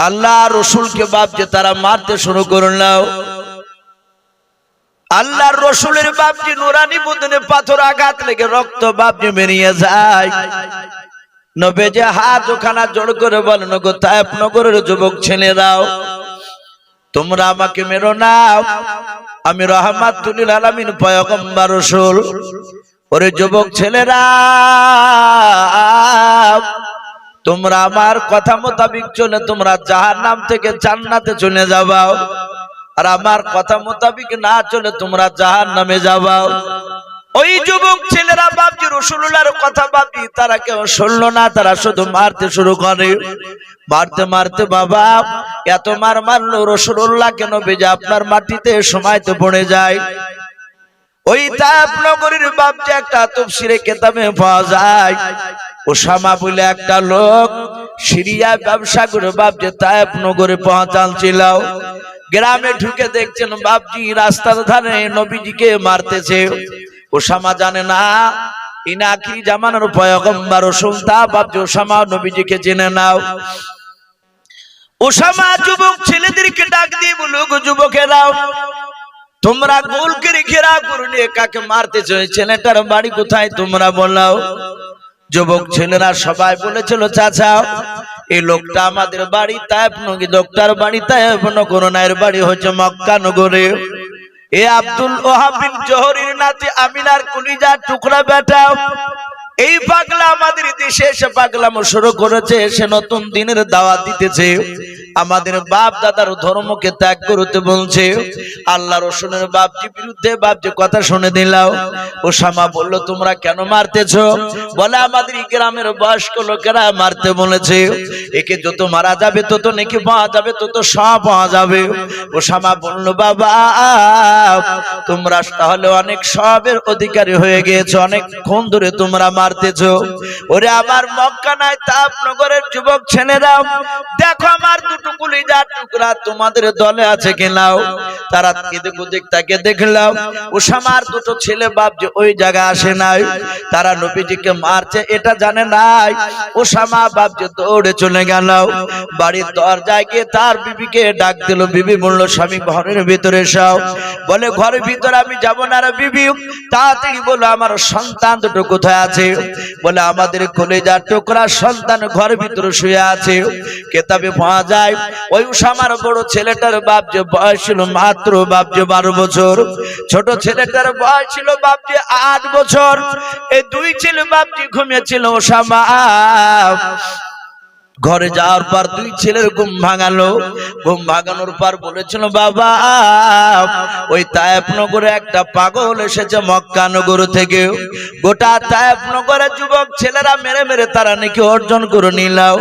আল্লাহ রসুলকে বাপ যে তারা মারতে শুরু করলো। আল্লাহর রসুলের বাপ যে নুরানি বদনে পাথর আঘাত লেগে রক্ত বাপ যে বেরিয়ে যায়। নবী যে হাত ওখানা জোড় করে বলেন, গো তায়েফ নগরের যুবক ছেলেরাও, তোমরা আমাকে মেরো না, আমি রাহমাতুল লিল আলামিন পয়গম্বর রাসূল। ওরে যুবক ছেলেরা, তোমরা আমার কথা মোতাবেক চলে তোমরা জাহান্নাম থেকে জান্নাতে চলে যাবাও, আর আমার কথা মোতাবেক না চলে তোমরা জাহান্নামে যাবাও। ওই যুবক ছেলেরা বাপজি রাসূলুল্লাহর কথা বাপজি তারা কেউ শুনলো না, তারা শুধু মারতে শুরু করে। মারতে মারতে বাবা এত মার মারলো রাসূলুল্লাহ কেন বেজে আপনার মাটিতে সময়তে পড়ে যায়। ওই তায়েফ নগরীর বাপজি একটা তাফসীরে কিতাবে পাওয়া যায়, ওসামা বলে একটা লোক সিরিয়া ব্যবসা করে বাপজি তায়েফ নগরে পৌঁছাল। গ্রামে ঢুকে দেখছেন বাপজি রাস্তার ধারে নবীজিকে মারতেছে। ওসামা জানে না ইনি আখির জামানার পয়গম্বর রাসূল, তা বাপজি ওসামা নবীজিকে জেনে নাও। ওসামা যুবক ছেলেদেরকে ডাক দিয়ে বলল, গো যুবকেরাও, তোমরা গোল করে ঘেরা করলে কাকে মারতেছো, ছেলেটার বাড়ি কোথায় তোমরা বলাও। যুবক ছেলেরা সবাই বলেছিল, চাচা এই লোকটা আমাদের বাড়ি তায়েফ নগরী, লোকটার বাড়ি তায়েফ নগর না, এর বাড়ি হচ্ছে মক্কা নগরে। এ আব্দুল ওহাব বিন জোহরের নাতি আমিনার কলিজার টুকরা বেটা। এই পাগলা আমাদের দেশে এসে পাগলামো শুরু করেছে, সে নতুন দিনের দাওয়াত দিতেছে, আমাদের বাপ দাদার ধর্মকে ত্যাগ করতে বলছে। আল্লাহ রসুলের বাপজির বিরুদ্ধে বাপজি কথা শুনে দিলাও। ওসামা বলল, তোমরা কেন মারতেছো? বলে, আমাদের গ্রামের বয়স্ক লোকেরা মারতে বলেছে, একে যত মারা যাবে তত নেকি পাওয়া যাবে, তত সব পাওয়া যাবে। ওসামা বলল, বাবা তোমরা তাহলে অনেক সবের অধিকারী হয়ে গিয়েছো, অনেকক্ষণ ধরে তোমরা মারতেছো। ওরে আমার মক্কা নাই তায়েফ নগরের যুবক ছেলেরা, দেখো আমার দুটো কলিজার টুকরা তোমাদের দলে আছে কিনাও। তারা এদিক ওদিক তাকে দেখলাম, ওসামার দুটো ছেলে বাপ যে ওই জায়গা আসে নাই, তারা নবীজিকে মারছে এটা জানে নাই। ওসামা বাপ যে দৌড়ে চলে গেল, বাড়ির দরজায় গিয়ে তার বিবিকে ডাক দিল। বিবি বলল, স্বামী ঘরের ভিতরে এসো। বলে, ঘরের ভিতরে আমি যাব না রে বিবি, তাড়াতাড়ি বলো আমার সন্তান দুটো কোথায় আছে। বলে, আমাদের কলিজার টুকরা সন্তান ঘরের ভিতরে শুয়ে আছে। কিতাবে পাওয়া যায় ওই ওসামার বড় ছেলেটার বাপ যে বয়স ছিল মাত্র বাপ যে 12 বছর, ছোট ছেলেটার বয়স ছিল বাপ যে 8 বছর। এই দুই ছেলে বাপ যে ঘুমিয়েছিল। ওসামা ঘরে যাওয়ার পর দুই ছেলের ঘুম ভাঙালো। ঘুম ভাঙানোর পর বলেছিল, বাবা ওই তায়েফ নগরে একটা পাগল এসেছে মক্কা নগর থেকে, গোটা তায়েফ নগরের যুবক ছেলেরা মেরে মেরে তারা নাকি অর্জন করে নিলাও।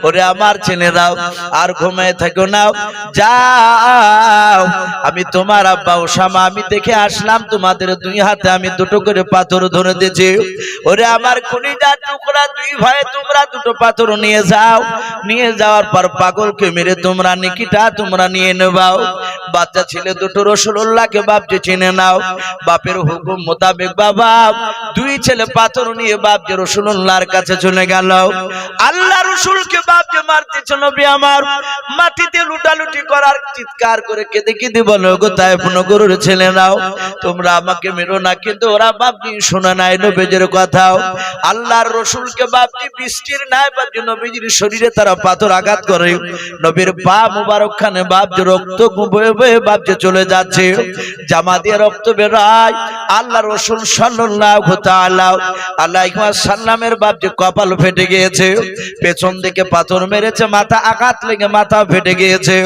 ওরে আমার ছেলেরাও আর ঘুমায় থাকো না, যাও আমি তোমার আব্বা ওসামা আমি দেখে আসলাম, তোমাদের দুই হাতে আমি দুটো করে পাথর ধরে দিয়েছি। ওরে আমার কলিজার টুকরা দুই ভাই, তোমরা দুটো পাথর নিয়ে যাও, নিয়ে যাওয়ার পর পাগলকে মেরে তোমরা নেকিটা তোমরা নিয়ে নেবাও। বাচ্চা ছেলে দুটো রাসূলুল্লাহকে বাপ যে চিনে নাও। বাপের হুকুম মোতাবেক বাবা দুই ছেলে পাথর নিয়ে বাপ যে রাসূলুল্লাহর কাছে চলে গেল। আল্লাহ রাসূলকে বাপ যে মারতেছে, নবী আমার মাটিতে লুটালুটি করার চিৎকার করে কেঁদে কেঁদে বলো, গো তায়েফ নগরের ছেলেরাও, তোমরা আমাকে মেরো না। কিন্তু ওরা বাপ যে শোনা নাই নবীজির কথাও। আল্লাহর রাসূলকে বাপ যে বৃষ্টির নাই বাপ যে নবীজির শরীরে তারা পাথর আঘাত করে। নবীর পা মুবারক খানে বাপ যে রক্ত বয়ে বয়ে বাপ যে চলে যাচ্ছে, জামা দিয়ে রক্ত বেরায়। আল্লাহ রাসূল সাল্লাল্লাহু তাআলা আলাইহি ওয়াসাল্লামের বাপ যে কপাল ফেটে গিয়েছে, পেছন দিকে পাথর মেরেছে, মাথা আঘাত লেগে মাথা ফেটে গিয়েছে।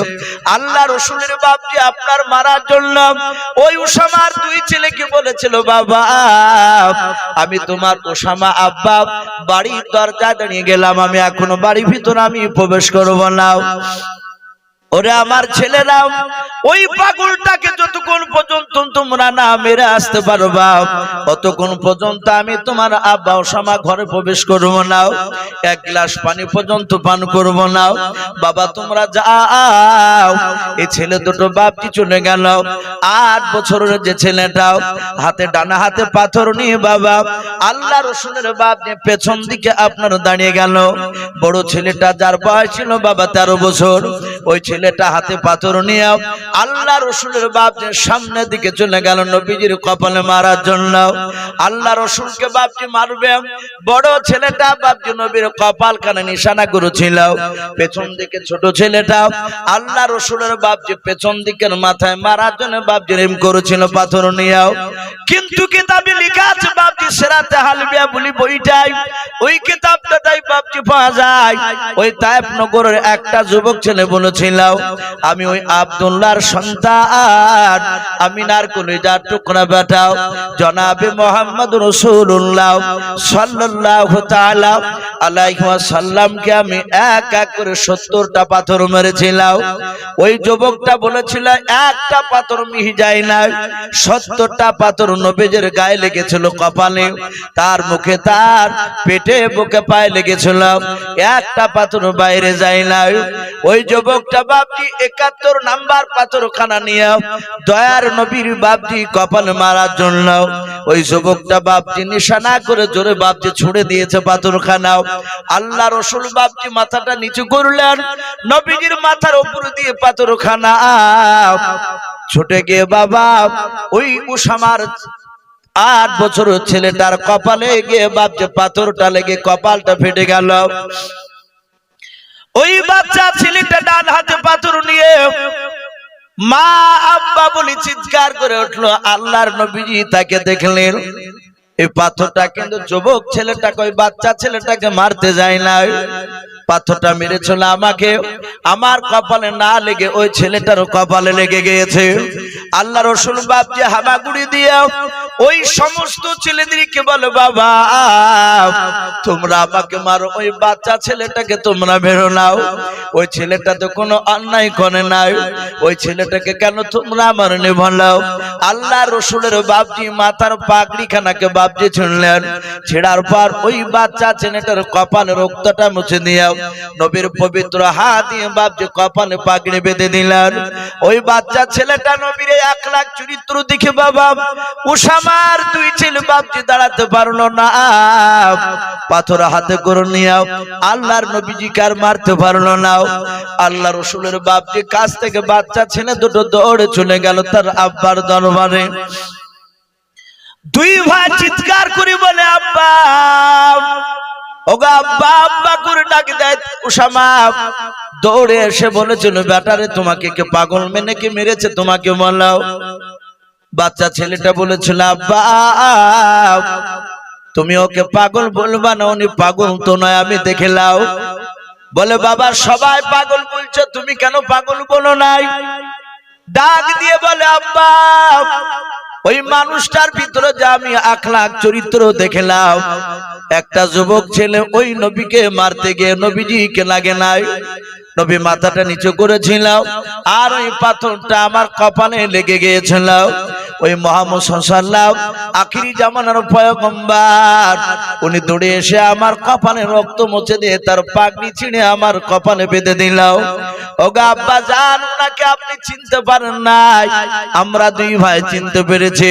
আল্লাহ রাসূলের বাপ যে আপনার মারার জন্য ওই ওসামার দুই ছেলেকে বলেছিল, বাবা আমি তোমার ওসামা আব্বা বাড়ির দরজায় দাঁড়িয়ে গেলাম, আমি এখনো বাড়ির ভিতর আমি প্রবেশ করব না। ওরে আমার ছেলেরা, ওই পাগলটাকে যতক্ষণ পর্যন্ত তোমরা না মেরে আসতে পারবা ততক্ষণ পর্যন্ত আমি তোমার আব্বা ওসামা ঘরে প্রবেশ করব না, এক গ্লাস পানি পর্যন্ত পান করব না। বাবা তোমরা যাও। এই ছেলে দুটো বাপটি চলে গেল। 8 বছরের যে ছেলেটাও হাতে ডানা হাতে পাথর নিয়ে বাবা আল্লাহ রাসূলের বাপ নিয়ে পেছন দিকে আপনার দাঁড়িয়ে গেল। বড় ছেলেটা যার বয়স ছিল বাবা 13 বছর, ওই ছেলেটা হাতে পাথর নিয়ে আল্লাহ রসুলের বাপজির সামনের দিকে চলে গেল নবীজির কপালে মারার জন্য। আল্লাহ রসুলকে বাপজি মারবে, বড় ছেলেটা বাপজি নবীর কপাল কানে নিশানা করেছিল। পেছন দিকে ছোট ছেলেটা আল্লাহ রসুলের বাপজি পেছন দিকের মাথায় মারার জন্য বাপজি রেম করেছিল পাথর নিয়ে। কিন্তু কিতাবে লেখা আছে বাপজি সিরাতে হালবিয়া বলি বইটাই, ওই কিতাবটা তাই বাপজি পাওয়া যায়। ওই তায়েফ নগরের একটা যুবক ছেলে বলেছিল, আমি ওই আব্দুল্লাহর সন্তান, আমিনার কলিজার টুকরা বেটা জনাবে মুহাম্মদ রাসূলুল্লাহ সাল্লাল্লাহু তাআলা আলাইহি ওয়াসাল্লামকে আমি এক এক করে 70টা পাথর মেরেছিলাম। ওই যুবকটা বলেছিল একটা পাথর মিহি যায় না, 70টা পাথর নবীজির গায়ে লেগেছিল, কপালে, তার মুখে, তার পেটে, বুকে, পায়ে লেগেছিল, একটা পাথর বাইরে যায় না। ওই যুবকটা বাপজি 71 নাম্বার পাথরখানা নিয়ে দয়ার নবীর বাপজি কপাল মারার জন্য ওই যুবকটা বাপজি নিশানা করে জোরে বাপজি ছুঁড়ে দিয়েছে পাথরখানা। আল্লাহ রসুল বাপজি মাথাটা নিচু করলেন, নবীজির মাথার উপর দিয়ে পাথরখানা ছুটে গিয়ে বাবা ওই উসামার 8 বছর ছেলেটার কপালে গিয়ে বাপজি পাথরটা লেগে কপালটা ফেটে গেল। ওই বাচ্চা ছেলেটা ডান হাতে পাথর নিয়ে মা আব্বা বলে চিৎকার করে উঠলো। আল্লাহর নবীজি তাকে দেখলেন, এই পাথরটা কিন্তু যুবক ছেলেটাকে, ওই বাচ্চা ছেলেটাকে মারতে যায় না, পাথরটা মেরেছিল আমাকে, আমার কপালে না লেগে ওই ছেলেটার কপালে লেগে গিয়েছে। আল্লাহ রসুল বাপজি হামাগুড়ি দিয়ে ওই সমস্ত ছেলেদেরকে বলে, বাবা তোমরা আমাকে মারো, ওই বাচ্চা ছেলেটাকে তোমরা বেরো নাও, ওই ছেলেটা তো কোনো অন্যায় করে নাই, ওই ছেলেটাকে কেন তোমরা আমার নেভাও। আল্লাহ রসুলের বাপজি মাথার পাগড়ি খানাকে বাপজি ছিঁড়লেন, ছেড়ার পর ওই বাচ্চা ছেলেটার কপালে রক্তটা মুছে দিয়ে নবীর পবিত্র হাত দিয়ে বাপজি কপালে পাগড়ি বেঁধে দিলেন। ওই বাচ্চা ছেলেটা নবীর 1 লাখ চরিত্র দেখে বাবা উসামার 2 ছেলে বাপজি দাঁড়াতে পারলো না, পাথর হাতে করে নিয়ে আল্লাহর নবীজিকে আর মারতে পারলো না। আল্লাহ রসুলের বাপজি কাছ থেকে বাচ্চা ছেলে দুটো দৌড়ে চলে গেল তার আব্বার দরবারে। 2 ভাই চিৎকার করে বলে, আব্বা ওগো আব্বা, আব্বা করে ডাক দেয়। উসামা দৌড়ে এসে বলেছিল, বেটারে তোমাকে কে পাগল মেনে কি মেরেছে তোমাকে বলাও। বাচ্চা ছেলেটা বলেছিল, আব্বা তুমি ওকে পাগল বলবা না, উনি পাগল তো নয়, আমি দেখে লাও। বলে, বাবা সবাই পাগল বলছে, তুমি কেন পাগল বলো নাই? ডাক দিয়ে বলে, আব্বা ওই মানুষটার ভিতরে যে আমি আখলাক চরিত্র দেখলাম, একটা যুবক ছেলে ওই নবীকে মারতে গিয়ে নবীজিকে লাগে নাই, নবী মাথাটা নিচু করেছিল আর ওই পাথরটা আমার কপালে লেগে গিয়েছিল। ওই মুহাম্মদ সাল্লাল্লাহু আখিরি জামানার পয়গম্বর, উনি দৌড়ে এসে আমার কপালে রক্ত মুছে দিয়ে তার পাগড়ি ছিঁড়ে আমার কপালে বেঁধে দিল। ওগো আব্বা জান, ওনাকে আপনি চিনতে পারেন নাই, আমরা 2 ভাই চিনতে পেরেছি,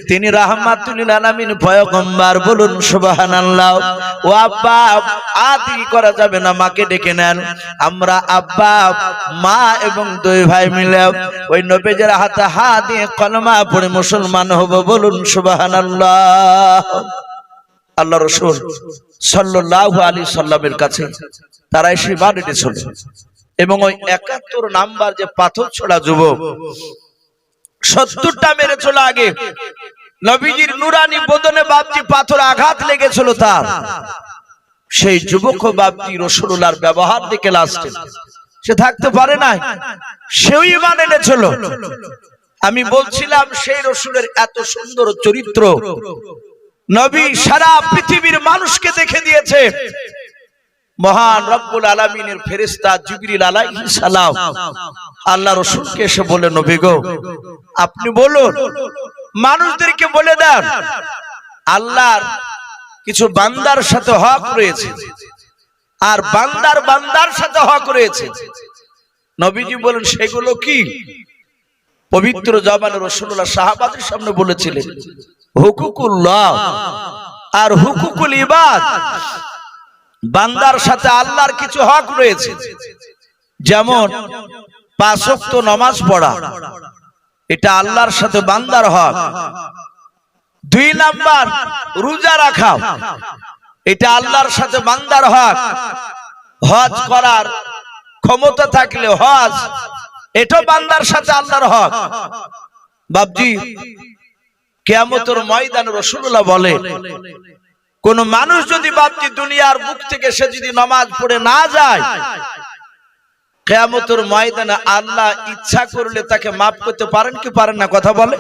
তিনি রাহমাতুল লিল আলামিন পয়গম্বর, বলুন সুবহানাল্লাহ। ও আব্বা আদি করা যাবে না, মাকে ডেকে নেন। আমরা আব্বা মা এবং 2 ভাই মিলে ওই নবীজির হাতে হাত দিয়ে কলমা পড়ে মুসলমান হব, বলুন সুবহানাল্লাহ। আল্লাহ রাসূল সাল্লাল্লাহু আলাইহি সাল্লামের কাছে তারা এসে বাড়ি দিয়েছিল এবং ওই 71 নাম্বার যে পাথর ছোড়া যুবক 70টা মেরেছিল আগে, নবীজির নুরানি বদনে বাপজি পাথর আঘাত লেগেছিল তার, সেই যুবক বাপজি রাসূলুল্লাহর ব্যবহার দেখে লাস্টে সে থাকতে পারে নাই, সেও ঈমান এনেছিল। আমি বলছিলাম সেই রাসূলের এত সুন্দর চরিত্র নবী সারা পৃথিবীর মানুষকে দেখে দিয়েছে। মহান রব্বুল আলামিনের ফেরেশতা জিবরিল আলাইহিস সালাম আল্লাহ রাসূলকে এসে বলে, নবী গো আপনি বলুন, মানুষদেরকে বলে দেন আল্লাহর কিছু বান্দার সাথে হক রয়েছে আর বান্দার সাথে হক রয়েছে। নবীজি বলেন, সেগুলো কি? পবিত্র জবানে রাসূলুল্লাহ সাহাবাদের সামনে বলেছিলেন, হুকুকুল্লাহ আর হুকুকুল ইবাদ। বান্দার সাথে আল্লাহর কিছু হক রয়েছে, যেমন 5 ওয়াক্ত নামাজ পড়া, এটা আল্লাহর সাথে বান্দার হক। 2 নাম্বার রোজা রাখা, এটা আল্লাহর সাথে বান্দার হক। হজ করার ক্ষমতা থাকলে হজ, এটা বান্দার সাথে আল্লাহর হক। বাপজি, কিয়ামতের ময়দানে রাসূলুল্লাহ বলে, কোন মানুষ যদি বাপজি দুনিয়ার বুক থেকে সে যদি নামাজ পড়ে না যায়, কিয়ামতের ময়দানে আল্লাহ ইচ্ছা করলে তাকে maaf করতে পারেন কি পারেন না? কথা বলে।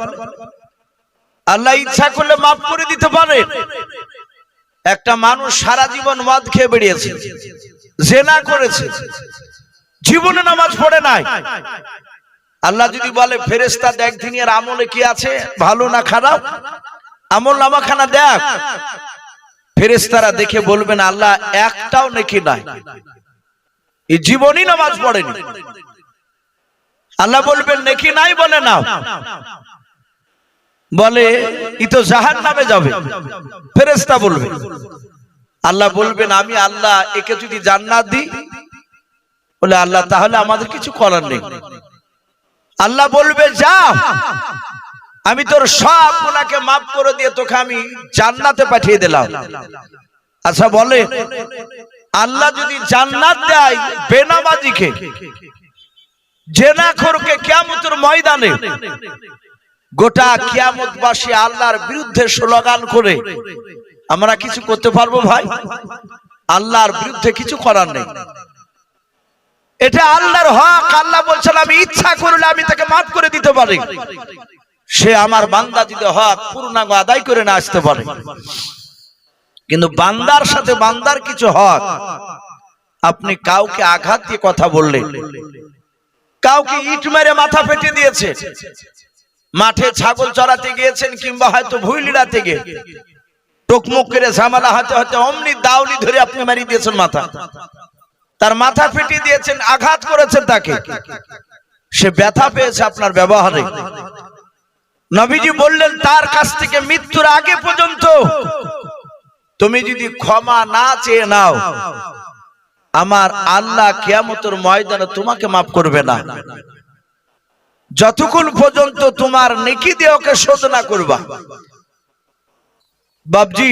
আল্লাহ ইচ্ছা করলে maaf করে দিতে পারে। একটা মানুষ সারা জীবন মদ খেয়ে বেরিয়েছে, জিনা করেছে, জীবনে নামাজ পড়ে নাই। আল্লাহ যদি বলে ফেরেশতা দেখ দিনের আমলে কি আছে, ভালো না খারাপ, আমল নামাখানা দেখ। ফেরেশতারা দেখে বলবেন আল্লাহ একটাও নেকি নাই, এই জীবনই নামাজ পড়েনি। আল্লাহ বলবেন নেকি নাই, বলে না, বলে ই তো জাহান্নামে যাবে। ফেরেশতা বলবে, আল্লাহ বলবেন আমি আল্লাহ একে যদি জান্নাত দিই, বলে আল্লাহ তাহলে আমাদের কিছু করার নেই। আল্লাহ বলবে যা, আমি তোর সব গুনাহকে maaf করে দিয়ে তোকে আমি জান্নাতে পাঠিয়ে দিলাম। আচ্ছা বলে, আল্লাহ যদি জান্নাত দেয় বেনামাজিকে, জিনাখোরকে, কিয়ামতের ময়দানে গোটা কিয়ামতবাসী আল্লাহর বিরুদ্ধে স্লোগান করে, আমরা কিছু করতে পারবো ভাই? আল্লাহর বিরুদ্ধে কিছু করার নেই, এটা আল্লাহর হক। আল্লাহ বলছেন আমি ইচ্ছা করলে আমি তাকে maaf করে দিতে পারি। সে আমার বান্দা যদি হক পূর্ণাঙ্গ আদায় করে না আসতে পারে, কিন্তু বান্দার সাথে বান্দার কিছু হক। আপনি কাউকে আঘাত দিয়ে কথা বললেন, কাউকে ইট মেরে মাথা ফেটে দিয়েছে, মাঠে ছাগল চড়াতে গিয়েছেন কিংবা হয়তো ভুইলিড়াতে গিয়ে টকমক করে ঝামেলা হতে হতে অমনি দাউনি ধরে আপনি মারি দিয়েছেন মাথা, তার মাথা ফেটে দিয়েছেন, আঘাত করেছেন তাকে, সে ব্যথা পেয়েছে আপনার ব্যবহারে। নবীজি বললেন তার কাছ থেকে মৃত্যুর আগে পর্যন্ত তুমি যদি ক্ষমা না চেয়ে নাও, আমার আল্লাহ কিয়ামতের ময়দানে তোমাকে maaf করবে না, যতক্ষণ পর্যন্ত তোমার নেকি দিয়ে ওকে শোধ না করবা। বাপজি,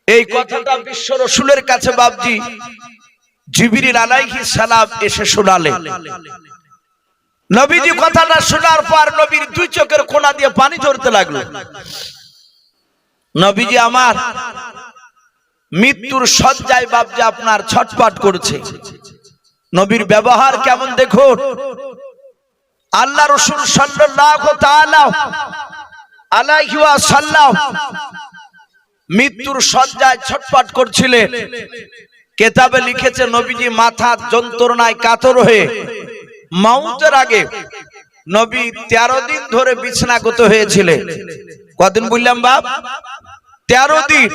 এই কথাটা বিশ্ব রাসূলের কাছে বাপজি জিবরিল আলাইহিস সালাম এসে শোনালেন। নবীজি কথাটা শোনার পর নবীর 2 চোখের কোণা দিয়ে পানি ঝরতে লাগলো। নবীজি আমার মৃত্যুর শয্যায় বাপজি আপনার ছটফট করছে। নবীর ব্যবহার কেমন দেখুন। আল্লাহ রাসূল সাল্লাল্লাহু তাআলা আলাইহি ওয়াসাল্লাম মৃত্যুর শয্যায় ছটফট করছিলেন। কিতাবে লিখেছে নবীজি মাথা যন্ত্রণায় কাতর হয়ে মওতের আগে নবী 13 দিন ধরে বিছানাগত হয়েছিলেন। কদিন বললাম বাপ? 13 দিন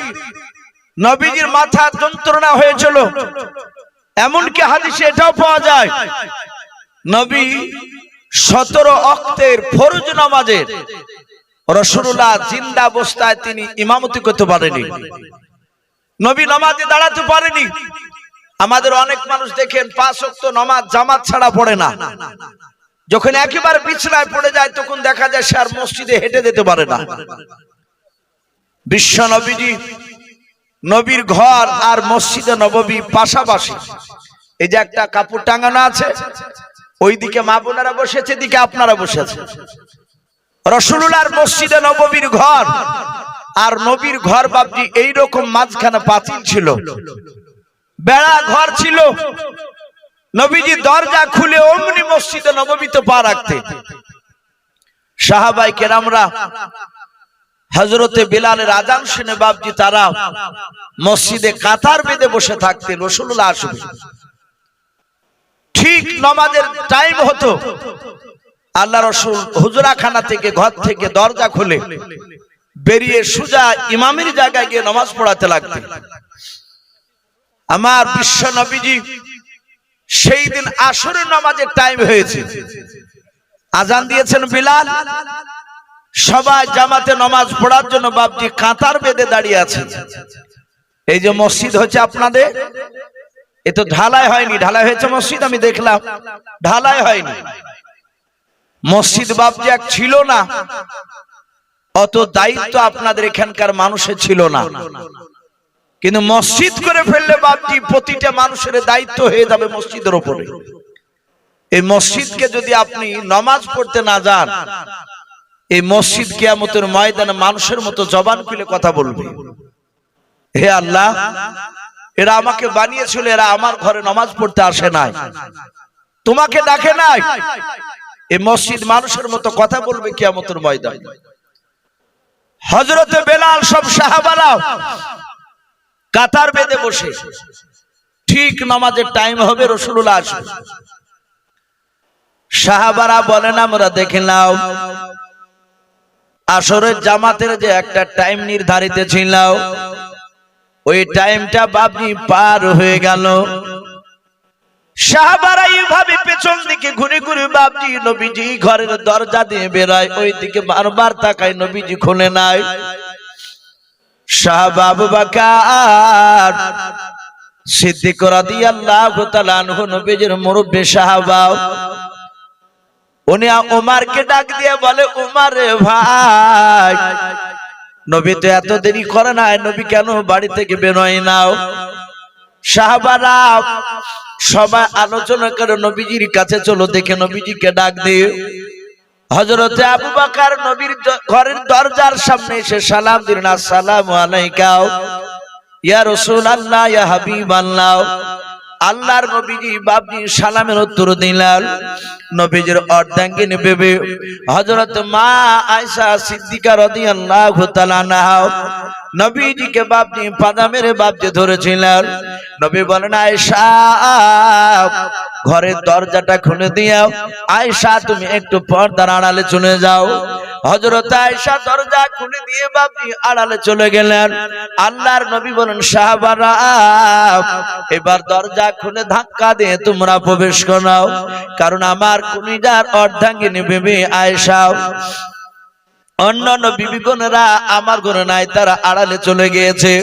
নবীজির মাথা যন্ত্রণা হয়েছিল। এমনকি হাদিসে এটাও পাওয়া যায় নবী 17 ওয়াক্তের ফরজ নামাজের রাসূলুল্লাহ জিন্দা অবস্থায় তিনি ইমামতি করতে পারেনি, নবী নামাজে দাঁড়াতে পারেনি। আমাদের অনেক মানুষ দেখেন 5 ওয়াক্ত নামাজ জামাত ছাড়া পড়ে না, যখন একেবারে বিছানায় পড়ে যায় তখন দেখা যায় সে আর মসজিদে হেঁটে যেতে পারে না। বিশ্ব নবীজি নবীর ঘর আর মসজিদে নববী পাশাপাশি, এই যে একটা কাপড় টাঙানো আছে, ওইদিকে মা বোনেরা বসেছে, এদিকে আপনারা বসেছে। রাসূলুল্লাহর মসজিদে নববীর ঘর আর নবীর ঘর বাপজি এইরকম মাঝখানে পাঁচিল ছিল, বেড়া ঘর ছিল। নবীজি দরজা খুলে অমনি মসজিদে নববীতে পা রাখতে। সাহাবায়ে কেরামরা হযরতে বিলালের আযান শুনে বাপজি তারা মসজিদে কাতার বেঁধে বসে থাকতেন, রাসূলুল্লাহ আসবে। ঠিক নামাজের টাইম হতো, আল্লাহ রাসূল হুজরাখানা থেকে ঘর থেকে দরজা খুলে বেরিয়ে সোজা ইমামের জায়গায় গিয়ে নামাজ পড়াতে লাগতেন। আমার বিশ্ব নবীজি সেই দিন আসরের নামাজের টাইম হয়েছে, আযান দিয়েছেন বিলাল, সবাই জামাতে নামাজ পড়ার জন্য বাপজি কাতার বেঁধে দাঁড়িয়ে আছে। এই যে মসজিদ হচ্ছে আপনাদের, এ তো ঢালাই হয়নি, ঢালাই হয়েছে মসজিদ আমি দেখলাম, ঢালাই হয়নি। মসজিদ বাপজি এক ছিল না, অত দায়িত্ব আপনাদের এখানকার মানুষের ছিল না, কিন্তু মসজিদ করে ফেললে বাপজি প্রতিটা মানুষের দায়িত্ব হয়ে যাবে মসজিদের উপরে। এই মসজিদকে যদি আপনি নামাজ পড়তে না যান, এই মসজিদ কিয়ামতের ময়দানে মানুষের মতো জবান খুলে কথা বলবে, হে আল্লাহ এরা আমাকে বানিয়েছিল, এরা আমার ঘরে নামাজ পড়তে আসে নাই, তোমাকে ডাকে নাই। এই মসজিদ মানুষের মতো কথা বলবে কিয়ামতের ময়দানে। হযরতে বেলাল সব সাহাবারা কাতার বেঁধে বসে, ঠিক নামাজের টাইম হবে, রাসূলুল্লাহ আসবে। সাহাবারা বলেন আমরা দেখে নাও, আসরের জামাতের যে একটা টাইম নির্ধারিত ছিল, ওই টাইমটা বাপজি পার হয়ে গেল। সাহাবারা এইভাবে পেছন দিকে ঘুরে ঘুরে বাপজি নবীজি ঘরের দরজা দিয়ে বেরোয়, ওই দিকে বারবার তাকায়, নবীজি খুলে নাই। সাহাবা আবু বকর সিদ্দিক রাদিয়াল্লাহু তাআলা আনহু, নবীজির মুরব্বি সাহাবা, উনি ওমরকে ডাক দিয়ে বলে, ওমর রে ভাই, নবী তো এত দেরি করে না, নবী কেন বাড়ি থেকে বের হয় নাও? সাহাবারা সবাই আলোচনা করে নবীজির কাছে চলো, দেখে নবীজিকে ডাক দিয়ে হযরতে আবু বকর নবীর ঘরের দরজার সামনে এসে সালাম দিলেন, আসসালামু আলাইকা ইয়া রাসূলুল্লাহ ইয়া হাবিবাল্লাহ। আল্লাহর নবীজি বাপজি সালামের উত্তর দিলেন। নবীজির অর্ধাঙ্গিনী বিবি হযরত মা আয়েশা সিদ্দিকা রাদিয়াল্লাহু তাআলা আনহা নবীজিকে বাপজি পাদা মেরে বাপজি ধরেছিলেন। নবী বলেন, আয়েশা ঘরের দরজাটা খুলে দিও, আয়েশা তুমি একটু পর্দার আড়ালে চলে যাও। হযরত আয়েশা দরজা খুলে দিয়ে বাপজি আড়ালে চলে গেলেন। আল্লাহর নবী বলেন, সাহাবারা এবার দরজা খুলে ধাক্কা দিয়ে তোমরা প্রবেশ করো, কারণ আমার কলিজার অর্ধাঙ্গিনী বিবি আয়েশা, অন্যান্য বিবিগণেরা আমার ঘরে নাই, তারা আড়ালে চলে গিয়েছে,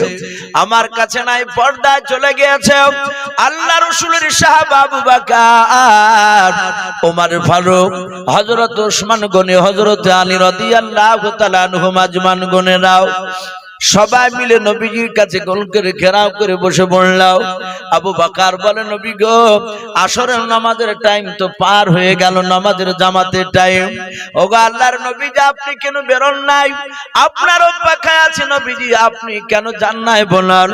আমার কাছে নাই, পর্দায় চলে গিয়েছে। আল্লাহ রাসূলের সাহাবা আবু বকর, ওমর ফারুক, হযরত ওসমান গনি, হযরত আলী রাদিয়াল্লাহু তাআলা আনহুম আজমান গনেরাও সবাই মিলে নবীজির কাছে গোল করে ঘেরাও করে বসে পড়লাম। আবু বকর বলে, নবী গো, আসরের নামাজের টাইম তো পার হয়ে গেল, নামাজের জামাতের টাইম। ওগো আল্লাহর নবীজি, আপনি কেন বেরোন নাই? আপনার অপেক্ষায় আছে নবীজি, আপনি কেন যান নাই বলার?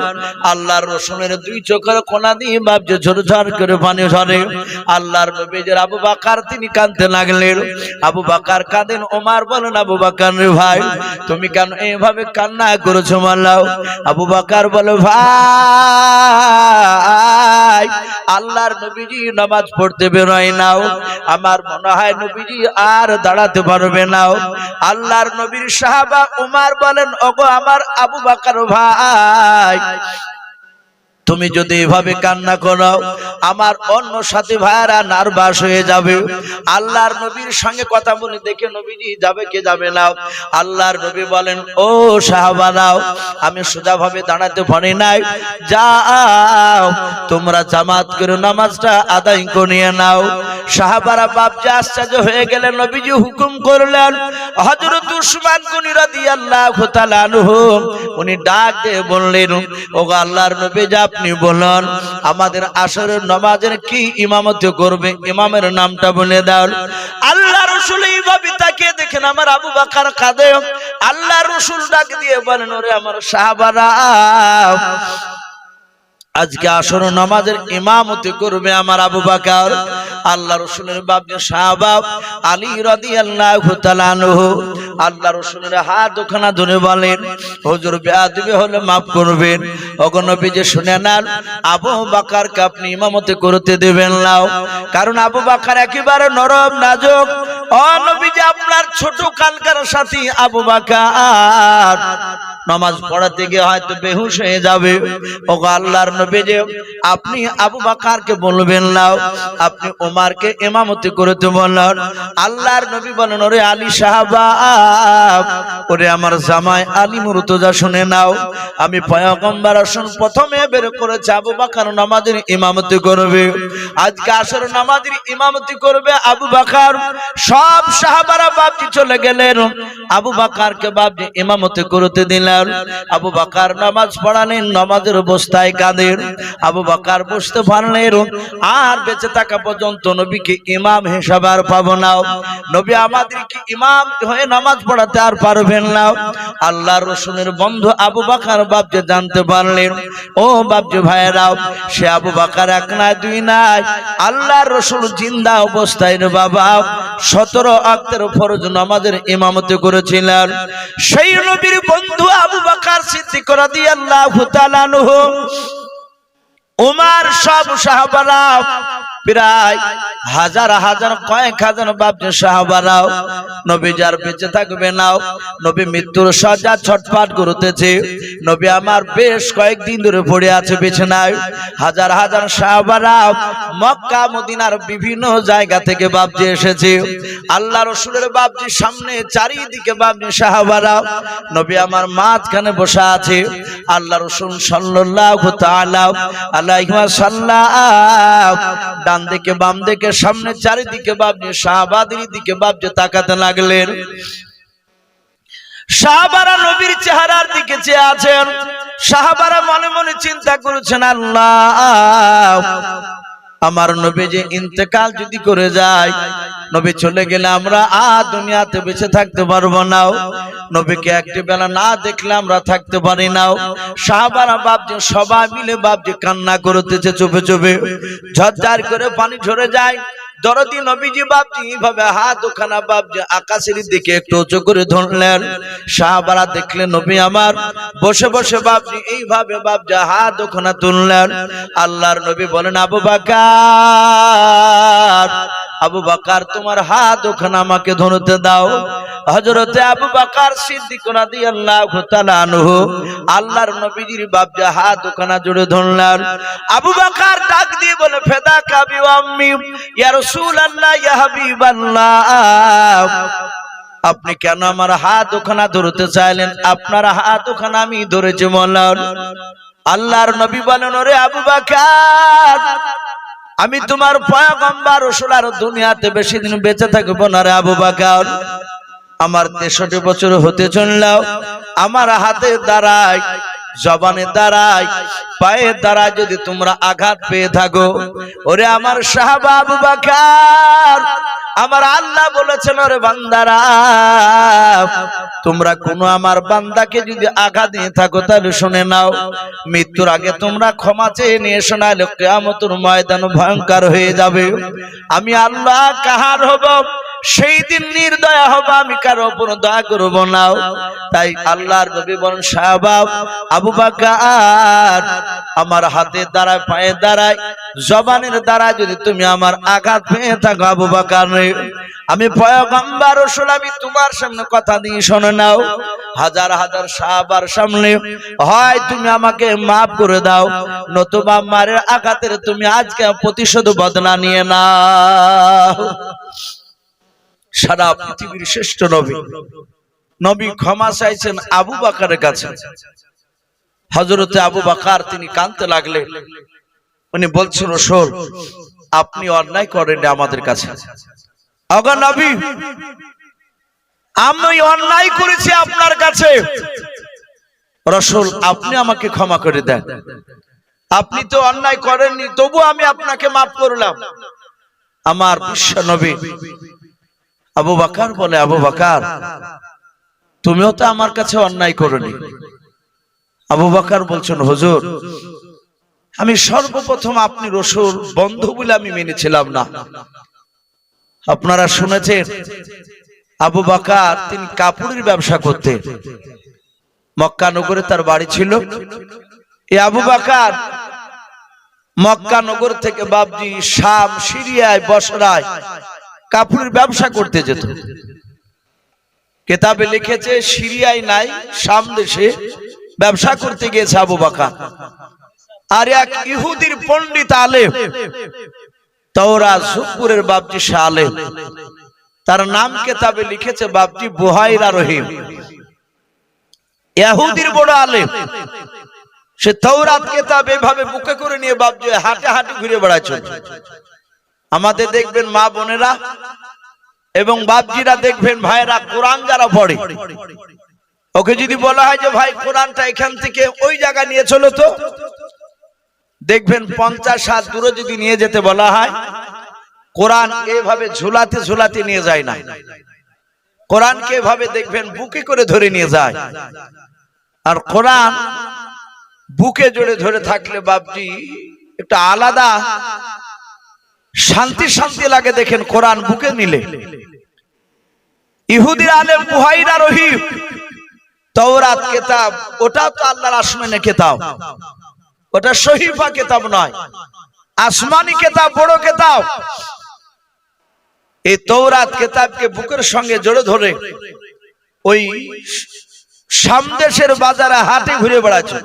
আল্লাহর রাসূলের দুই চোখের কোনা দিয়ে বাপজি ঝরঝর করে পানি ঝরে। আল্লাহর নবীজির আবু বকর তিনি কাঁদতে লাগলেন। আবু বকর কাঁদেন। ওমর বলেন, আবু বকর রে ভাই, তুমি কেন এইভাবে কান্না করেছো? আবু বকর বলে, ভাই আল্লাহর নবীজি নামাজ পড়তে বেরোয় নাও, আমার মনে হয় নবীজি আর দাঁড়াতে পারবে না। আল্লাহর নবীর সাহাবা উমর বলেন, ওগো আমার আবু বকর ভাই, তুমি যদি এভাবে কান্না করো, আমার অন্য সাথী ভাইরা নার্ভাস হয়ে যাবে। আল্লাহর নবীর সঙ্গে কথা বলে দেখে নবীজি যাবে কে যাবে না। আল্লাহর নবী বলেন, ও সাহাবারাও, আমি সোজাভাবে দাঁড়াতে পারি নাই, যাও তোমরা জামাত করে নামাজটা আদায় করিয়ে নাও। সাহাবারা বাপজি আশ্চর্য হয়ে গেলেন। নবীজি হুকুম করলেন, হযরত উসমান গনি রাদিয়াল্লাহু তাআলা আনহু উনি ডাক দিয়ে বললেন, ওগো আল্লাহর নবী, আপনি বলুন আমাদের আসরের নামাজের কি ইমামতি করবে, ইমামের নামটা বলে দাও। আল্লাহ রাসূল এইভাবে তাকিয়ে দেখেন আমার আবু বকর কাঁদে। আল্লাহ রাসূল ডাক দিয়ে বলেন, ওরে আমার সাহাবারা, আজকে আসর নামাজের ইমামতি করবে আমার আবু বকর। আল্লাহ রাসূলের বাপজি সাহাবা আলী রাদিয়াল্লাহু তাআলা আনহু আল্লাহ রাসূলের হাত ওখানে ধরে বলেন, হুজুর বেয়াদবি হলে maaf করবেন। ওগো নবীজি শুনে নেন, আবু বকরকে আপনি ইমামতি করতে দেবেন না, কারণ আবু বকর একেবারে নরম নাজুক, ও নবীজি আপনার ছোট কালকার সাথী আবু বকর নামাজ পড়াতে গিয়ে হয়তো বেহুশ হয়ে যাবে। ও আল্লাহর নবীজি আপনি আবু বকরকে বলবেন না, আপনি ওমরকে ইমামতি করতে বললেন। আল্লাহর নবী বলেন ওরে আলী সাহাবা, ওরে আমার জামাই আলী মুর্তজা শুনে নাও, আমি পয়গম্বর আসুন প্রথমে বের করেছি আবু বকর নামাজের ইমামতি করবে। আজকে আসর নামাজের ইমামতি করবে আবু বকর। সব সাহাবারা বাপজি চলে গেলেন, আবু বকরকে বাপজি ইমামতি করতে দিলেন। আবু বকর নামাজ পড়ালেন, নামাজের অবস্থায় কাঁদেন। আবু বকর বসতে পারলেন, আর বেঁচে থাকা পর্যন্ত নবীকে ইমাম হিসাবে আর পাবো না, নবী আমাদেরকে ইমাম হয়ে নামাজ পড়াতে আর পারবেন না। আল্লাহর রাসূলের বন্ধু আবু বকর বাপজি জানতে পারলেন। ও বাপজি ভাইরাও, সে আবু বকর এক নাই দুই নাই, আল্লাহর রাসূল জিন্দা অবস্থায় রে বাবা 17 ওয়াক্তের ফরজ নামাজের ইমামতি করেছিলেন। সেই নবীর বন্ধু আবু বকর সিদ্দিক রাদিয়াল্লাহু তাআলা আনহু, উমর, সব সাহাবারা প্রায় হাজার হাজার কয়েক হাজার বাপজি সাহাবারাও নবী যার বেঁচে থাকবে না, নবী মৃত্যুর শয্যা ছটফট করতেছে, নবী আমার বেশ কয়েকদিন ধরে পড়ে আছে বিছানায়। হাজার হাজার সাহাবারাও মক্কা মদিনার বিভিন্ন জায়গা থেকে বাপজি এসেছে। আল্লাহ রাসূলের বাপজি সামনে চারিদিকে বাপজি সাহাবারাও, নবী আমার মাঝখানে বসা আছে। আল্লাহ রাসূল সাল্লাল্লাহু তাআলা আলাইহি ওয়াসাল্লাম ডান দিকে বাম দিকে সামনে চারিদিকে বাপজি সাহাবাদের দিকে বাপজি তাকাতে লাগলেন। সাহাবারা নবীর চেহারার দিকে চেয়ে আছেন। সাহাবারা মনে মনে চিন্তা করেছেন, আল্লাহ আমার নবী যে ইন্তেকাল যদি করে যায়, নবী চলে গেলে আমরা আর দুনিয়াতে বেঁচে থাকতে পারবো না, নবীকে একটি বেলা না দেখলে আমরা থাকতে পারি না। সাহাবারা বাপজি সবাই মিলে বাপজি কান্না করতেছে চুপে চুপে, ঝরঝর করে পানি ঝরে যায়। দরদি নবীজি বাপজি এইভাবে হাত ওখানা বাপজি আকাশের দিকে একটু উঁচু করে ধরলেন। সাহাবারা দেখলেন নবী আমার বসে বসে বাপজি এইভাবে বাপজি হাত ওখানা তুললেন। আল্লাহর নবী বলেন, আবু বকর, আবু বকর তোমার হাত ওখানে আমাকে ধরতে দাও। হযরতে আবু বকর সিদ্দিক রাদিয়াল্লাহু তাআলা আনহু আল্লাহর নবীজির বাপজি হাত ওখানে জুড়ে ধরলেন। আবু বকর ডাক দিয়ে বলে, ফিদাকা বি আম্মি ইয়া রাসূলুল্লাহ ইয়া হাবিবাল্লাহ, আপনি কেন আমার হাত ওখানে ধরতে চাইলেন? আপনার হাত ওখানে আমি ধরেছি বললেন। আল্লাহর নবী বলেন, ওরে আবু বকর, আমি তোমার পয়গম্বর রাসূল, আর দুনিয়াতে বেশি দিন বেঁচে থাকবো না রে আবু বকর। আমার 63 বছর হতে চললো, আমার হাতে দাঁড়ায়, জবানে দাঁড়ায়, পায়ে দাঁড়ায় যদি তোমরা আঘাত পেয়ে থাকো, ওরে আমার সাহাবা আবু বকর, আমার আল্লাহ বলেছেন ওরে বান্দারা, তোমরা কোন আমার বান্দাকে যদি আঘাত দিয়ে থাকো তাহলে শুনে নাও, মৃত্যুর আগে তোমরা ক্ষমা চেয়ে নিয়ে শোনালে কিয়ামতের ময়দান ভয়ঙ্কর হয়ে যাবে। আমি আল্লাহ কাহার হব, সেই দিন নির্দয়া হব, আমি কারো উপর দয়া করব না। তাই আল্লাহর নবী বলেন, সাহাবা আবু বকর, আমার হাতে দাঁড়ায়, পায়ে দাঁড়ায়, জবানের দ্বারা যদি তুমি আমার আঘাত পেয়ে থাকো আবু বকর, আমি পয়গম্বর রাসূল, আমি তোমার সামনে কথা দিয়ে শুনে নাও, হাজার হাজার সাহাবার সামনে হয় তুমি আমাকে মাফ করে দাও, নতুবা মারের আঘাতের তুমি আজকে প্রতিশোধ বদলা নিয়ে নাও। সারা পৃথিবীর শ্রেষ্ঠ নবী, নবী ক্ষমা চাইছেন আবু বকরের কাছে। হযরতে আবু বকর তিনি কাঁদতে লাগলেন, উনি বলছেন, রাসূল আপনি অন্যায় করেন আমাদের কাছে। ওগো নবী, আমি অন্যায় করেছি আপনার কাছে, রাসূল আপনি আমাকে ক্ষমা করে দেন। আপনি তো অন্যায় করেননি, তবু আমি আপনাকে মাফ করলাম। আমার বিশ্ব নবী আবু বকর বলে, আবু বকর তুমিও তো আমার কাছে অন্যায় করনি। আবু বকর বলছেন, হুজুর আমি সর্বপ্রথম আপনি রাসূল বন্ধু বলে আমি মেনেছিলাম না। আপনারা শুনেছেন আবু বকর তিনি কাপড়ের ব্যবসা করতেন, মক্কা নগরে তার বাড়ি ছিল। এই আবু বকর মক্কা নগর থেকে বাবজি শাম, সিরিয়ায়, বসরায় কাপড়ের ব্যবসা করতে যেত। কিতাবে লিখেছে সিরিয়ায় নাই, শাম দেশে ব্যবসা করতে গিয়েছে আবু বকর। আর এক ইহুদির পণ্ডিত আলেম, তাওরাত জুবুরের বাপজি শাহ আলেম, তার নাম কিতাবে লিখেছে বাপজি বুহাইরা রহিম। ইহুদির বড় আলেম, সে তাওরাত কিতাব এভাবে বুকে করে নিয়ে বাপজি হাঁটে হাঁটে ঘুরে বেড়াচ্ছে। আমাদের দেখবেন মা বোনেরা এবং বাপজিরা দেখবেন ভাইরা কোরআন যারা পড়ে, ওকে যদি বলা হয় যে ভাই কোরআনটা এখান থেকে ওই জায়গা নিয়ে চলো, তো দেখবেন 50 হাত দূরে যদি নিয়ে যেতে বলা হয়, কোরআন এভাবে ঝুলাতে ঝুলাতে নিয়ে যায় না, কোরআনকে এভাবে দেখবেন বুকে করে ধরে নিয়ে যায়। আর কোরআন বুকে জড়ে ধরে থাকলে বাপজি একটা আলাদা শান্তি শান্তি লাগে দেখেন কোরআন বুকে নিলে। ইহুদির আলেম বুহাইরা রহিম, তাওরাত কিতাব ওটা তো আল্লাহর আসমানি কিতাব, ওটা সহিফা কিতাব নয়, আসমানি কিতাব, বড় কিতাব। এই তাওরাত কিতাবকে বুকের সঙ্গে জড়ে ধরে ওই শাম দেশের বাজারে হাটে ঘুরে বেড়াচ্ছে।